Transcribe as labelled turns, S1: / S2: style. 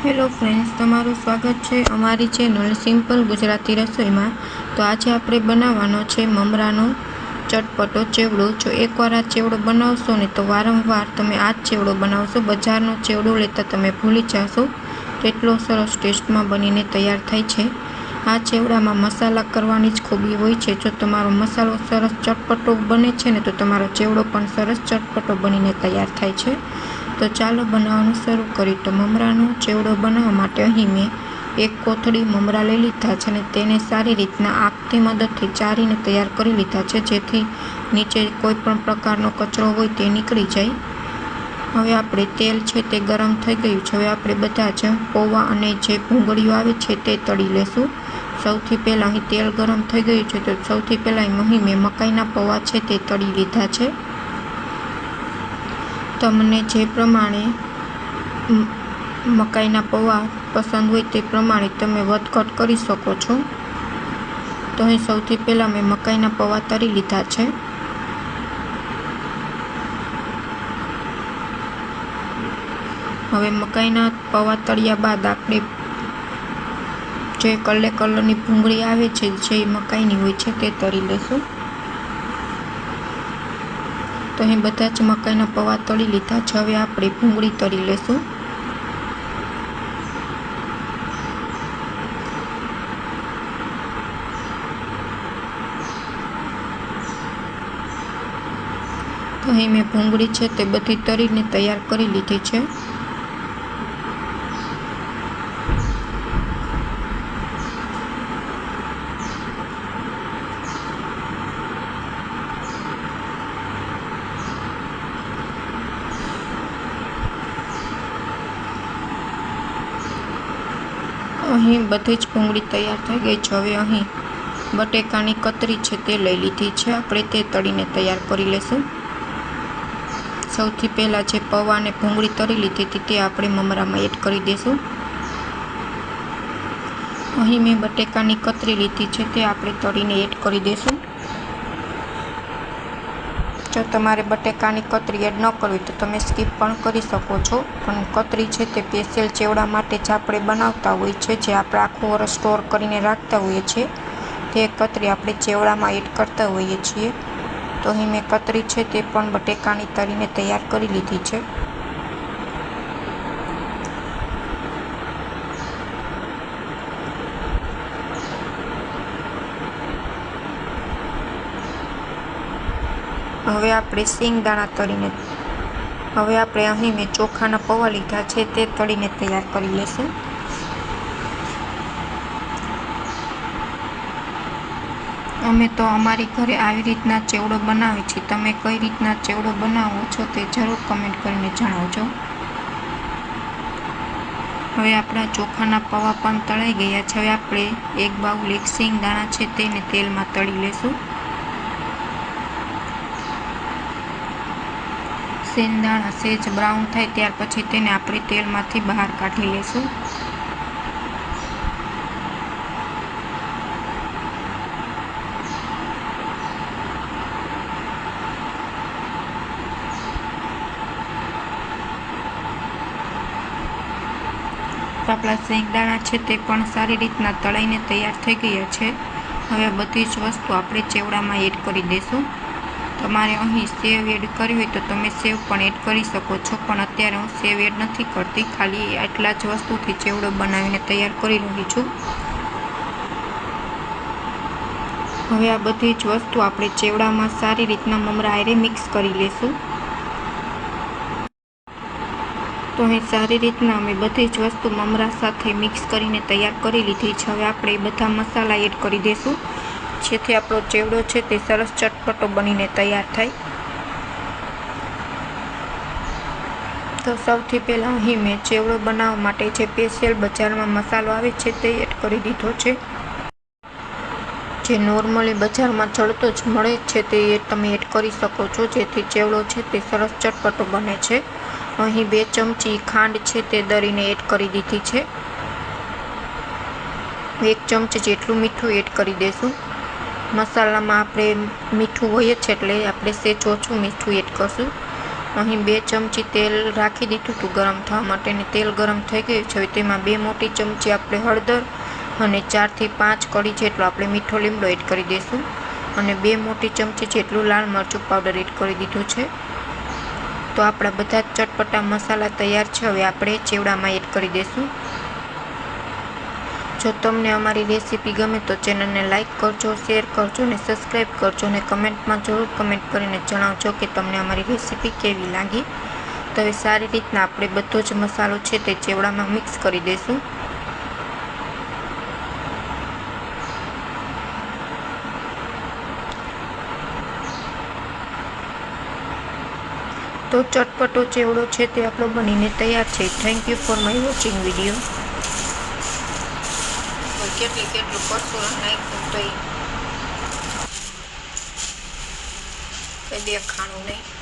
S1: Hello friends, તમારું સ્વાગત છે અમારી ચેનલ સિમ્પલ ગુજરાતી રસોઈમાં। તો આજે આપણે બનાવવાનો છે મમરાનો ચટપટો ચેવડો। જો એકવાર આ ચેવડો બનાવશો ને તો વારંવાર તમે આ જ ચેવડો બનાવશો। બજારનો ચેવડો લેતા તમે ભૂલી જશો, કેટલો સરસ ટેસ્ટમાં બનીને તૈયાર થાય છે। આ ચેવડામાં મસાલા કરવાની જ ખૂબી હોય છે। જો તમારો મસાલો સરસ ચટપટો બને છે ને તો તમારો ચેવડો પણ સરસ ચટપટો બનીને તૈયાર થાય છે। તો ચાલો બનાવવાનું શરૂ કરીએ। તો મમરાનો ચેવડો બનાવવા માટે અહીં મેં એક કોથળી મમરા લઈ લીધા છે અને તેને સારી રીતના આગની મદદથી ચારીને તૈયાર કરી લીધા છે, જેથી નીચે કોઈ પણ પ્રકારનો કચરો હોય તે નીકળી જાય। હવે આપણે તેલ છે તે ગરમ થઈ ગયું છે। હવે આપણે બધા જ પૌવા અને જે ભૂંગળીઓ આવે છે તે તળી લેશું। સૌથી પહેલાં અહીં તેલ ગરમ થઈ ગયું છે, તો સૌથી પહેલાં અહીં મેં મકાઈના પૌવા છે તે તળી લીધા છે। તમને જે પ્રમાણે મકાઈના પૌવા પસંદ હોય તે પ્રમાણે તમે વધઘટ કરી શકો છો। તો અહીં સૌથી પહેલાં મેં મકાઈના પૌવા તળી લીધા છે। હવે મકાઈના પૌવા તળ્યા બાદ આપણે જે કલરની ભૂંગળી આવે છે, જે મકાઈની હોય છે તે તળી લેશું। તો અહીં બધા જ મકાઈના પૌવા તળી લીધા છે। હવે આપણે ભૂંગળી તળી લેશું। તો અહીં મેં ભૂંગળી છે તે બધી તળીને તૈયાર કરી લીધી છે। અહીં બધી જ ભૂંગળી તૈયાર થઈ ગઈ છે। હવે અહીં બટેકાની કતરી છે તે લઈ લીધી છે, આપણે તે તળીને તૈયાર કરી લેશું। સૌથી પહેલાં જે પૌવા અને ભૂંગળી તળી લીધી હતી તે આપણે મમરામાં એડ કરી દઈશું। અહીં મેં બટેકાની કતરી લીધી છે તે આપણે તળીને એડ કરી દઈશું। જો તમારે બટેકાની કતરી એડ ન કરવી તો તમે સ્કીપ પણ કરી શકો છો, પણ કતરી છે તે સ્પેશિયલ ચેવડા માટે જ આપણે બનાવતા હોય છે, જે આપણે આખું વર્ષ સ્ટોર કરીને રાખતા હોઈએ છીએ, તે કતરી આપણે ચેવડામાં એડ કરતા હોઈએ છીએ। તો અહીં મેં કતરી છે તે પણ બટેકાની તળીને તૈયાર કરી લીધી છે। હવે આપણે સિંગદાણા તળીને અહીં મેં ચોખાના પૌવા લીધા છે તે તળીને તૈયાર કરી લેશું। અમે તો અમારી ઘરે આવી રીતના ચેવડો બનાવીએ છીએ। તમે કઈ રીતના ચેવડો બનાવો છો તે જરૂર કમેન્ટ કરીને જણાવજો। હવે આપણા ચોખાના પૌવા પણ તળાઈ ગયા છે। હવે આપણે એક બાઉલ સિંગદાણા છે તેને તેલમાં તળી લેશું। સિંગદાણા સેજ બ્રાઉન થાય ત્યાર પછી તેને આપણે તેલમાંથી બહાર કાઢી લેશું। આપણા સિંગદાણા છે તે પણ સારી રીતના તળાઈને તૈયાર થઈ ગયા છે। હવે બધી જ વસ્તુ આપણે ચેવડામાં એડ કરી દઈશું। તમારે અહીં સેવ એડ કરવી હોય તો તમે સેવ પણ એડ કરી શકો છો, પણ અત્યારે હું સેવ એડ નથી કરતી, ખાલી આટલા જ વસ્તુથી ચેવડો બનાવીને તૈયાર કરી રહી છું। હવે આ બધી જ વસ્તુ આપણે ચેવડામાં સારી રીતના મમરા હારે મિક્સ કરી લેશું। તો અહીં સારી રીતના અમે બધી જ વસ્તુ મમરા સાથે મિક્સ કરીને તૈયાર કરી લીધી છે। હવે આપણે બધા મસાલા એડ કરી દઈશું, જેથી આપણો ચેવડો છે તે સરસ ચટપટો બનીને તૈયાર થાય। તો સૌથી પહેલાં અહીં મેં ચેવડો બનાવવા માટે જે સ્પેશિયલ બજારમાં મસાલો આવે છે તે એડ કરી દીધો છે, જે નોર્મલી બજારમાં ચડતો જ મળે છે તે તમે એડ કરી શકો છો, જેથી ચેવડો છે તે સરસ ચટપટો બને છે। અહીં 2 ચમચી ખાંડ છે તે દળીને એડ કરી દીધી છે। 1 ચમચી જેટલું મીઠું એડ કરી દઈશું। મસાલામાં આપણે મીઠું હોય જ છે એટલે આપણે સેજ ઓછું મીઠું એડ કરશું। અહીં 2 ચમચી તેલ રાખી દીધું હતું ગરમ થવા માટે, અને તેલ ગરમ થઈ ગયું છે. હવે તેમાં 2 મોટી ચમચી આપણે હળદર અને 4 થી 5 કળી જેટલો આપણે મીઠો લીમડો એડ કરી દઈશું, અને 2 મોટી ચમચી જેટલું લાલ મરચું પાવડર એડ કરી દીધું છે. તો આપણા બધા જ ચટપટા મસાલા તૈયાર છે. હવે આપણે ચેવડામાં એડ કરી દઈશું. જો તમને અમારી રેસીપી ગમે તો ચેનલને લાઇક કરજો, શેર કરજો અને સબસ્ક્રાઈબ કરજો, અને કમેન્ટમાં જરૂર કમેન્ટ કરીને જણાવજો કે તમને અમારી રેસીપી કેવી લાગી. તો હવે સારી રીતના આપણે બધો જ મસાલો છે તે ચેવડામાં મિક્સ કરી દઈશું. તો ચટપટો ચેવડો છે તે આપણો બનીને તૈયાર છે. Thank you for my watching video. કેટલું પરસું નાખ્યું તો એ દેખાણું નહીં.